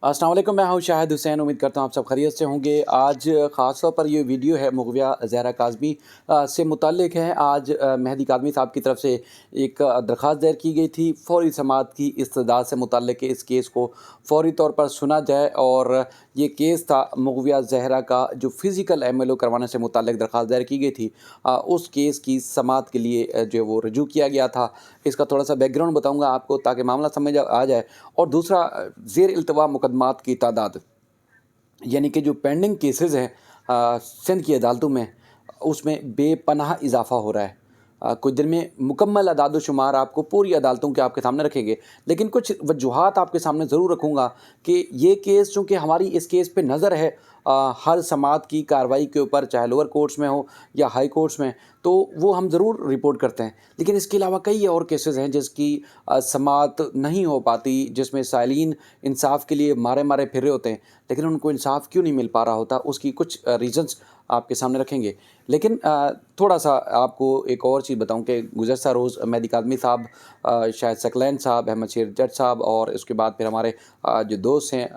अस्सलाम वालेकुम, मैं हूं शाहिद हुसैन। उम्मीद करता हूं आप सब खैरियत से होंगे। आज ख़ास तौर पर ये वीडियो है मुग़विया ज़हरा काज़मी से मुताल्लिक़ है। आज मेहदी काज़मी साहब की तरफ से एक दरख़्वास्त दायर की गई थी फ़ौरी समाअत की इस्तदाद से मुताल्लिक़ इस केस को फ़ौरी तौर पर सुना जाए। और ये केस था मुग़विया ज़हरा का जो फ़िज़िकल MLO करवाने से मुताल्लिक़ दरख़्वास्त दायर की गई थी, उस केस की समाअत के लिए जो है वो रजू किया गया था। इसका थोड़ा सा बैकग्राउंड बताऊँगा आपको ताकि मामला समझ आ जाए। और दूसरा, ज़ेर इल्तवा मुकदमात की तादाद, यानी कि जो पेंडिंग केसेस हैं सिंध की अदालतों में, उसमें बेपनाह इजाफ़ा हो रहा है। कुछ दिन में मुकम्मल अदाद-ओ-शुमार आपको पूरी अदालतों के आपके सामने रखेंगे, लेकिन कुछ वजूहात आपके सामने ज़रूर रखूँगा कि ये केस चूँकि हमारी इस केस पे नज़र है हर समाअत की कार्रवाई के ऊपर, चाहे लोअर कोर्ट्स में हो या हाई कोर्ट्स में, तो वो हम ज़रूर रिपोर्ट करते हैं। लेकिन इसके अलावा कई और केसेस हैं जिसकी समाअत नहीं हो पाती, जिसमें साइलीन इंसाफ के लिए मारे-मारे फिर रहे होते हैं, लेकिन उनको इंसाफ क्यों नहीं मिल पा रहा होता, उसकी कुछ रीज़न्स आपके सामने रखेंगे। लेकिन थोड़ा-सा आपको एक और चीज़ बताऊँ कि गुज़श्ता रोज़ मेहदी काज़मी साहब, शाहिद सकलैन साहब, अहमद शेर जट साहब और उसके बाद फिर हमारे जो दोस्त हैं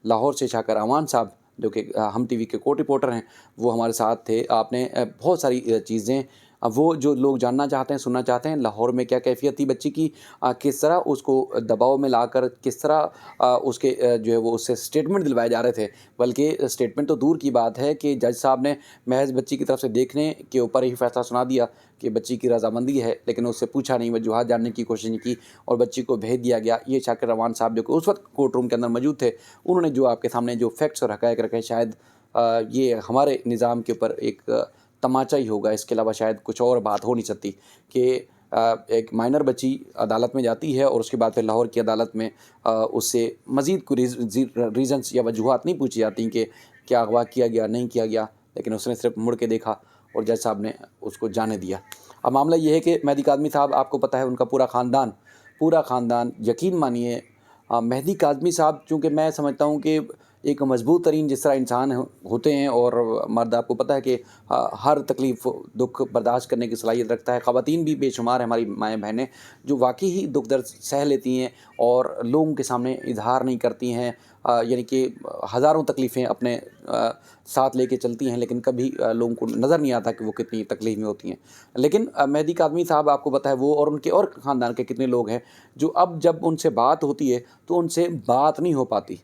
लाहौर से शाकर अमान साहब, जो कि हम टीवी के को रिपोर्टर हैं, वो हमारे साथ थे। आपने बहुत सारी चीज़ें, वो जो लोग जानना चाहते हैं, सुनना चाहते हैं, लाहौर में क्या कैफ़ियत थी बच्ची की, किस तरह उसको दबाव में लाकर, किस तरह उसके जो है वो उससे स्टेटमेंट दिलवाए जा रहे थे। बल्कि स्टेटमेंट तो दूर की बात है कि जज साहब ने महज़ बच्ची की तरफ से देखने के ऊपर ही फ़ैसला सुना दिया कि बच्ची की रज़ामंदी है, लेकिन उससे पूछा नहीं, वजूहात जानने की कोशिश नहीं की और बच्ची को भेज दिया गया। ये शाकिर रवान साहब जो कि उस वक्त कोर्ट रूम के अंदर मौजूद थे, उन्होंने जो आपके सामने जो फैक्ट्स और हक़ाइक़ रखे, शायद ये हमारे निज़ाम के ऊपर एक तमाचा ही होगा। इसके अलावा शायद कुछ और बात हो नहीं सकती कि एक माइनर बच्ची अदालत में जाती है और उसके बाद फिर लाहौर की अदालत में उससे मज़ीद कोई रीज़न्स या वजूहात नहीं पूछी जाती कि क्या अगवा किया गया, नहीं किया गया, लेकिन उसने सिर्फ मुड़ के देखा और जज साहब ने उसको जाने दिया। अब मामला ये है कि मेहदी काज़मी साहब, आपको पता है, उनका पूरा ख़ानदान यकीन मानिए, मेहदी काज़मी साहब, चूँकि मैं समझता हूँ कि एक मज़बूत तरीन जिस तरह इंसान होते हैं, और मर्द आपको पता है कि हर तकलीफ़ दुख बर्दाश्त करने की सलाहियत रखता है। ख़वातीन भी बेशुमार हैं, हमारी माएँ बहनें, जो वाक़ई ही दुख दर्द सह लेती हैं और लोगों के सामने इज़हार नहीं करती हैं, यानी कि हज़ारों तकलीफ़ें अपने साथ लेके चलती हैं, लेकिन कभी लोगों को नज़र नहीं आता कि वो कितनी तकलीफ़ में होती हैं। लेकिन मेहदी काज़मी साहब, आपको पता है, वो और उनके और ख़ानदान के कितने लोग हैं जो अब जब उनसे बात होती है तो उनसे बात नहीं हो पाती।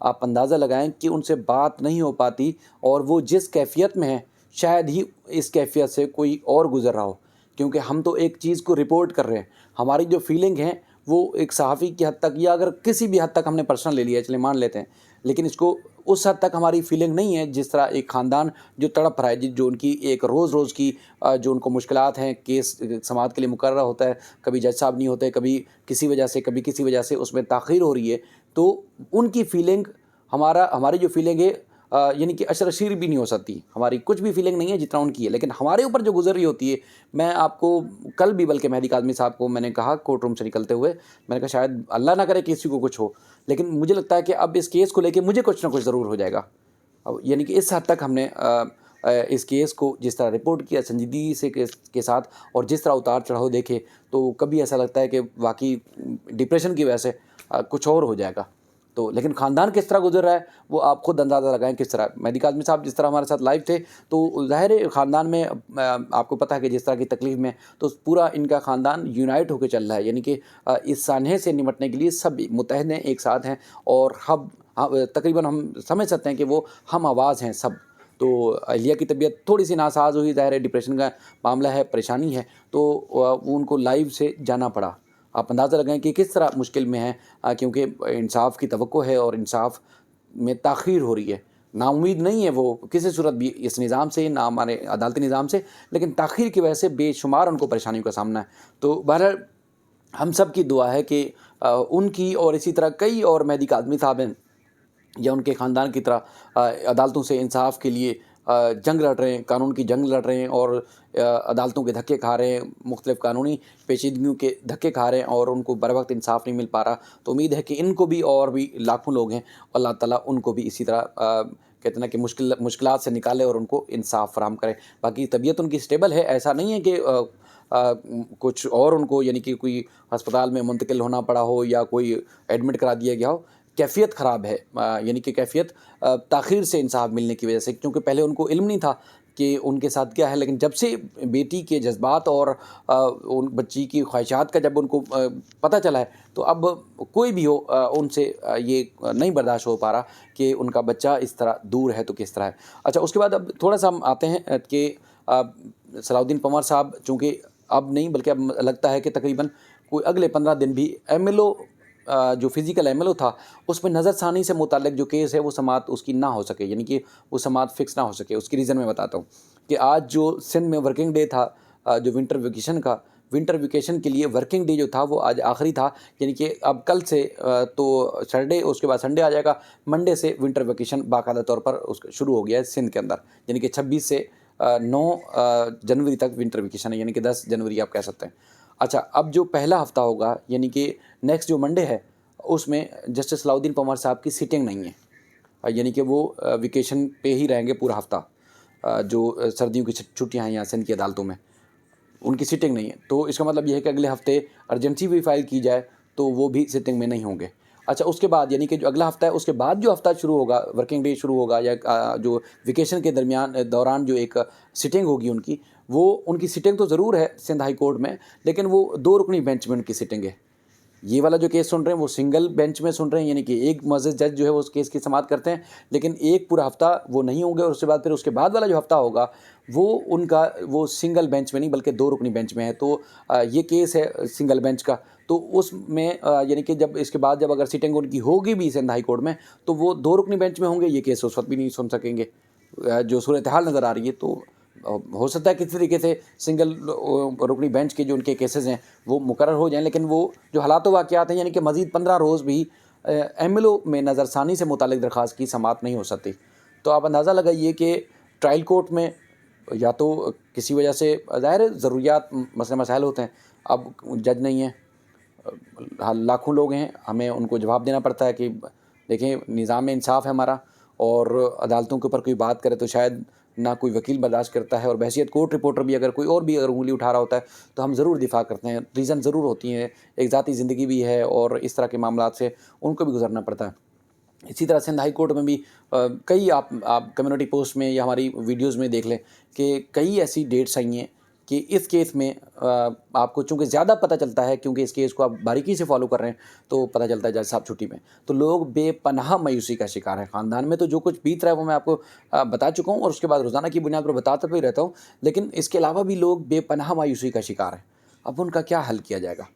आप अंदाज़ा लगाएं कि उनसे बात नहीं हो पाती, और वो जिस कैफ़ियत में है, शायद ही इस कैफ़ियत से कोई और गुज़र रहा हो। क्योंकि हम तो एक चीज़ को रिपोर्ट कर रहे हैं, हमारी जो फ़ीलिंग है वो एक सहाफ़ी की हद तक, या अगर किसी भी हद तक हमने पर्सनल ले लिया है, चलिए मान लेते हैं, लेकिन इसको उस हद तक हमारी फ़ीलिंग नहीं है जिस तरह एक ख़ानदान जो तड़प रहा है, जो उनकी एक रोज़-रोज़ की जो उनको मुश्किलात हैं, केस समाअत के लिए मुकर्रर होता है, कभी जज साहब नहीं होते, कभी किसी वजह से, कभी किसी वजह से उसमें ताख़ीर हो रही है, तो उनकी फ़ीलिंग, हमारी जो फ़ीलिंग है, यानी कि अशरशीर भी नहीं हो सकती, हमारी कुछ भी फ़ीलिंग नहीं है जितना उनकी है, लेकिन हमारे ऊपर जो गुज़र रही होती है। मैं आपको कल भी, बल्कि मेहदी काज़मी साहब को मैंने कहा कोर्ट रूम से निकलते हुए, मैंने कहा शायद अल्लाह ना करे किसी को कुछ हो, लेकिन मुझे लगता है कि अब इस केस को लेके मुझे कुछ ना कुछ ज़रूर हो जाएगा। अब यानी कि इस हद तक हमने इस केस को जिस तरह रिपोर्ट किया संजीदगी से के साथ, और जिस तरह उतार चढ़ाव देखे, तो कभी ऐसा लगता है कि वाकई डिप्रेशन की वजह से कुछ और हो जाएगा। तो लेकिन ख़ानदान किस तरह गुजर रहा है, वो आप खुद अंदाज़ा लगाएं किस तरह। मेहदी काज़मी साहब जिस तरह हमारे साथ लाइव थे, तो ज़ाहिर है ख़ानदान में आपको पता है कि जिस तरह की तकलीफ़ में, तो पूरा इनका ख़ानदान यूनाइट होकर चल रहा है, यानी कि इस सानहे से निपटने के लिए सब मुत्तहद हैं, एक साथ हैं, और तकरीबन हम समझ सकते हैं कि वो हम आवाज़ हैं सब। तो अहलिया की तबीयत थोड़ी सी नासाज हुई, ज़ाहिर है डिप्रेशन का मामला है, परेशानी है, तो वो उनको लाइव से जाना पड़ा। आप अंदाज़ा लगाएं कि किस तरह मुश्किल में है, क्योंकि इंसाफ की तवक्को है और इंसाफ में ताख़ीर हो रही है। नाउम्मीद नहीं है वो किसी सूरत भी इस निज़ाम से, ना हमारे अदालती निज़ाम से, लेकिन ताख़ीर की वजह से बेशुमार उनको परेशानियों का सामना है। तो बहरहाल हम सब की दुआ है कि उनकी और इसी तरह कई और मेहदी काज़मी साहब हैं या उनके ख़ानदान की तरह अदालतों से इंसाफ के लिए जंग लड़ रहे हैं, कानून की जंग लड़ रहे हैं, और अदालतों के धक्के खा रहे हैं, मुख्तलिफ़ कानूनी पेचीदगियों के धक्के खा रहे हैं, और उनको बर वक्त इंसाफ नहीं मिल पा रहा। तो उम्मीद है कि इनको भी, और भी लाखों लोग हैं, अल्लाह ताला उनको भी इसी तरह कहते हैं ना कि मुश्किलात से निकाले और उनको इंसाफ फ़राहम करे। बाकी तबीयत उनकी स्टेबल है, ऐसा नहीं है कि कुछ और उनको, यानी कि कोई अस्पताल में मुंतकिल होना पड़ा हो या कोई एडमिट करा दिया गया हो। कैफ़ियत ख़राब है, यानी कि कैफ़ियत ताख़ीर से इंसाफ़ मिलने की वजह से, क्योंकि पहले उनको इल्म नहीं था कि उनके साथ क्या है। लेकिन जब से बेटी के जज्बात और उन बच्ची की ख्वाहिशात का जब उनको पता चला है, तो अब कोई भी हो उनसे ये नहीं बर्दाश्त हो पा रहा कि उनका बच्चा इस तरह दूर है तो किस तरह है। अच्छा, उसके बाद अब थोड़ा सा हम आते हैं कि सलाउद्दीन पंवार साहब चूँकि अब नहीं, बल्कि अब लगता है कि तकरीबन कोई अगले 15 दिन भी एमएलओ जो फ़िज़िकल एमएलओ था उसमें नज़रसानी से मुताल्लिक़ जो केस है वो समाअत उसकी ना हो सके, यानी कि वो समाअत फ़िक्स ना हो सके। उसकी रीज़न मैं बताता हूँ कि आज जो सिंध में वर्किंग डे था, जो विंटर वेकेशन के लिए वर्किंग डे जो था वो आज आखिरी था, यानी कि अब कल से तो सैटरडे, उसके बाद संडे आ जाएगा, मंडे से विंटर वेकेशन बाकायदा तौर पर उसका शुरू हो गया है सिंध के अंदर, यानी कि 26 से 9 जनवरी तक विंटर वेकेशन है, यानी कि 10 जनवरी आप कह सकते हैं। अच्छा, अब जो पहला हफ़्ता होगा, यानी कि नेक्स्ट जो मंडे है, उसमें जस्टिस सलाउद्दीन पंवार साहब की सिटिंग नहीं है, यानी कि वो वेकेशन पे ही रहेंगे पूरा हफ़्ता। जो सर्दियों की छुट्टियाँ हैं यहाँ सिंध की अदालतों में, उनकी सिटिंग नहीं है। तो इसका मतलब ये है कि अगले हफ़्ते अर्जेंसी भी फ़ाइल की जाए तो वो भी सिटिंग में नहीं होंगे। अच्छा, उसके बाद यानी कि जो अगला हफ़्ता है उसके बाद जो हफ़्ता शुरू होगा, वर्किंग डे शुरू होगा, या जो वेकेशन के दौरान जो एक सिटिंग होगी उनकी, वो उनकी सिटिंग तो ज़रूर है सिंध हाई कोर्ट में, लेकिन वो 2 रुकनी बेंच में उनकी सिटिंग है। ये वाला जो केस सुन रहे हैं वो सिंगल बेंच में सुन रहे हैं, यानी कि एक मुअज़्ज़ज़ जज जो है वो उस केस की समाअत करते हैं, लेकिन एक पूरा हफ़्ता वो नहीं होंगे। और उसके बाद वाला जो हफ़्ता होगा वो उनका वो सिंगल बेंच में नहीं बल्कि 2 रुकनी बेंच में है। तो ये केस है सिंगल बेंच का, तो उसमें यानी कि जब इसके बाद जब अगर सिटिंग उनकी होगी भी सिंध हाई कोर्ट में, तो वो 2 रुकनी बेंच में होंगे, ये केस उस वक्त भी नहीं सुन सकेंगे। जो सूरत हाल नज़र आ रही है, तो हो सकता है किसी तरीके से सिंगल रुकनी बेंच के जो उनके केसेस हैं वो मुकर्रर हो जाएं, लेकिन वो जो हालात व वाक़यात हैं, यानी कि मज़ीद 15 रोज़ भी एमएलओ में नज़रसानी से मुताल्लिक़ दरख्वास्त की समाअत नहीं हो सकती। तो आप अंदाज़ा लगाइए कि ट्रायल कोर्ट में या तो किसी वजह से ज़ाहिर है ज़रूरियात मसले मसाइल होते हैं, अब जज नहीं है, लाखों लोग हैं, हमें उनको जवाब देना पड़ता है कि देखें निज़ाम इंसाफ़ है हमारा, और अदालतों के ऊपर कोई बात करे तो शायद ना कोई वकील बर्दाश्त करता है, और बहैसियत कोर्ट रिपोर्टर भी अगर कोई और भी अगर उँगली उठा रहा होता है तो हम ज़रूर दिफ़ा करते हैं। रीज़न ज़रूर होती हैं, एक ज़ाती ज़िंदगी भी है और इस तरह के मामलात से उनको भी गुज़रना पड़ता है। इसी तरह सिंध हाई कोर्ट में भी कई आप कम्युनिटी पोस्ट में या हमारी वीडियोज़ में देख लें कि कई ऐसी डेट्स आई हैं कि इस केस में आपको चूँकि ज़्यादा पता चलता है, क्योंकि इस केस को आप बारीकी से फॉलो कर रहे हैं, तो पता चलता है जज साहब छुट्टी में, तो लोग बेपनाह मायूसी का शिकार हैं। ख़ानदान में तो जो कुछ बीत रहा है वो मैं आपको बता चुका हूँ, और उसके बाद रोज़ाना की बुनियाद पर बताता भी रहता हूँ, लेकिन इसके अलावा भी लोग बेपनाह मायूसी का शिकार हैं। अब उनका क्या हल किया जाएगा?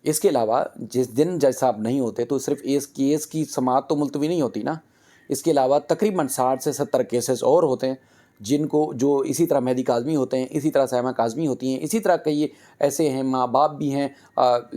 इसके अलावा जिस दिन जज साहब नहीं होते तो सिर्फ इस केस की समाअत तो मुलतवी नहीं होती ना, इसके अलावा तकरीबन 60 से 70 केसेस और होते हैं जिनको जो इसी तरह मेहदी काज़मी होते हैं, इसी तरह साइमा काज़मी होती हैं, इसी तरह कई ऐसे हैं माँ बाप भी हैं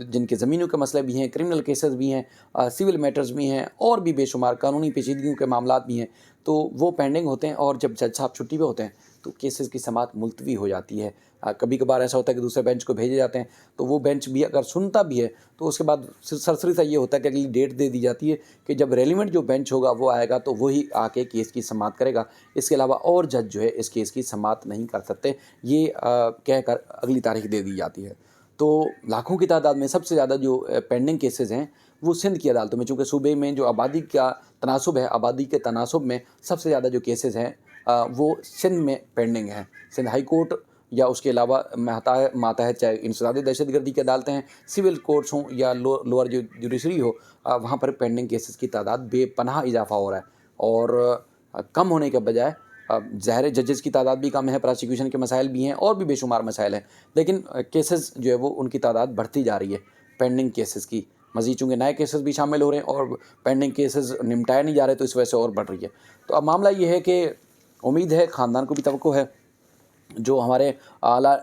जिनके ज़मीनों के मसले भी हैं, क्रिमिनल केसेस भी हैं, सिविल मैटर्स भी हैं, और भी बेशुमार कानूनी पेचीदगियों के मामलात भी हैं, तो वो पेंडिंग होते हैं। और जब जज साहब छुट्टी पे होते हैं तो केसेस की समाअत मुलतवी हो जाती है। कभी कभार ऐसा होता है कि दूसरे बेंच को भेजे जाते हैं, तो वो बेंच भी अगर सुनता भी है तो उसके बाद सरसरी सा ये होता है कि अगली डेट दे दी जाती है कि जब रेलिवेंट जो बेंच होगा वो आएगा तो वही आके केस की समाअत करेगा। इसके अलावा और जज जो है इस केस की समाअत नहीं कर सकते, ये कहकर अगली तारीख दे दी जाती है। तो लाखों की तादाद में सबसे ज़्यादा जो पेंडिंग केसेस हैं वो सिंध की अदालतों में, चूँकि सूबे में जो आबादी का तनासब है, आबादी के तनासब में सबसे ज़्यादा जो केसेस हैं वो सिंध में पेंडिंग हैं। सिंध हाई कोर्ट या उसके अलावा मातहत चाहे इंसदाद दहशतगर्दी की अदालतें हैं, सिविल कोर्ट्स हों या लोअर जो जुडिशरी हो, वहाँ पर पेंडिंग केसेस की तादाद बेपनाह इजाफा हो रहा है। और कम होने के बजाय ज़ाहिर जजेस की तादाद भी कम है, प्रोसिक्यूशन के मसाइल भी हैं, और भी बेशुमार मसाइल हैं, लेकिन केसेस जो है वो उनकी तादाद बढ़ती जा रही है पेंडिंग केसेस की। मज़ीद चूँकि नए केसेस भी शामिल हो रहे हैं और पेंडिंग केसेस निपटाए नहीं जा रहे, तो इस वजह से और बढ़ रही है। तो अब मामला ये है कि उम्मीद है, ख़ानदान को भी तवक्को है, जो हमारे आला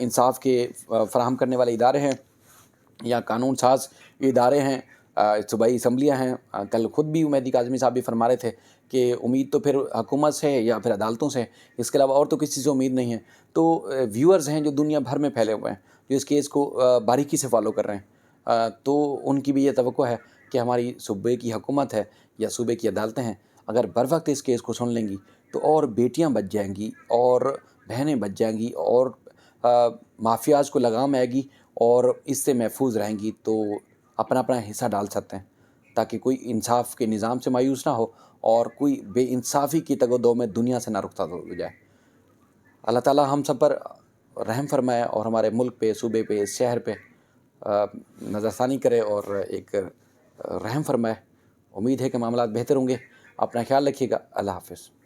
इंसाफ के फ़राहम करने वाले इदारे हैं या कानून साज इदारे हैं, सूबाई असम्बलियाँ हैं, कल ख़ुद भी मेहदी काज़मी साहब भी फरमा रहे थे कि उम्मीद तो फिर हुकूमत से या फिर अदालतों से, इसके अलावा और तो किसी से उम्मीद नहीं है। तो व्यूअर्स हैं जो दुनिया भर में फैले हुए हैं, जो इस केस को बारीकी से फॉलो कर रहे हैं, तो उनकी भी ये तवक्को है कि हमारी सूबे की हुकूमत है या सूबे की अदालतें हैं, अगर बर वक्त इस केस को सुन लेंगी तो और बेटियाँ बच जाएंगी, और बहनें बच जाएंगी, और माफियाज़ को लगाम आएगी, और इससे महफूज रहेंगी, तो अपना अपना हिस्सा डाल सकते हैं تاکہ کوئی انصاف کے نظام سے مایوس نہ ہو اور کوئی بے انصافی کی تگ و دو میں دنیا سے نہ رخصت ہو جائے۔ اللہ تعالیٰ ہم سب پر رحم فرمائے اور ہمارے ملک پہ، صوبے پہ، شہر پہ نظر ثانی کرے اور ایک رحم فرمائے۔ امید ہے کہ معاملات بہتر ہوں گے۔ اپنا خیال رکھیے گا۔ اللہ حافظ۔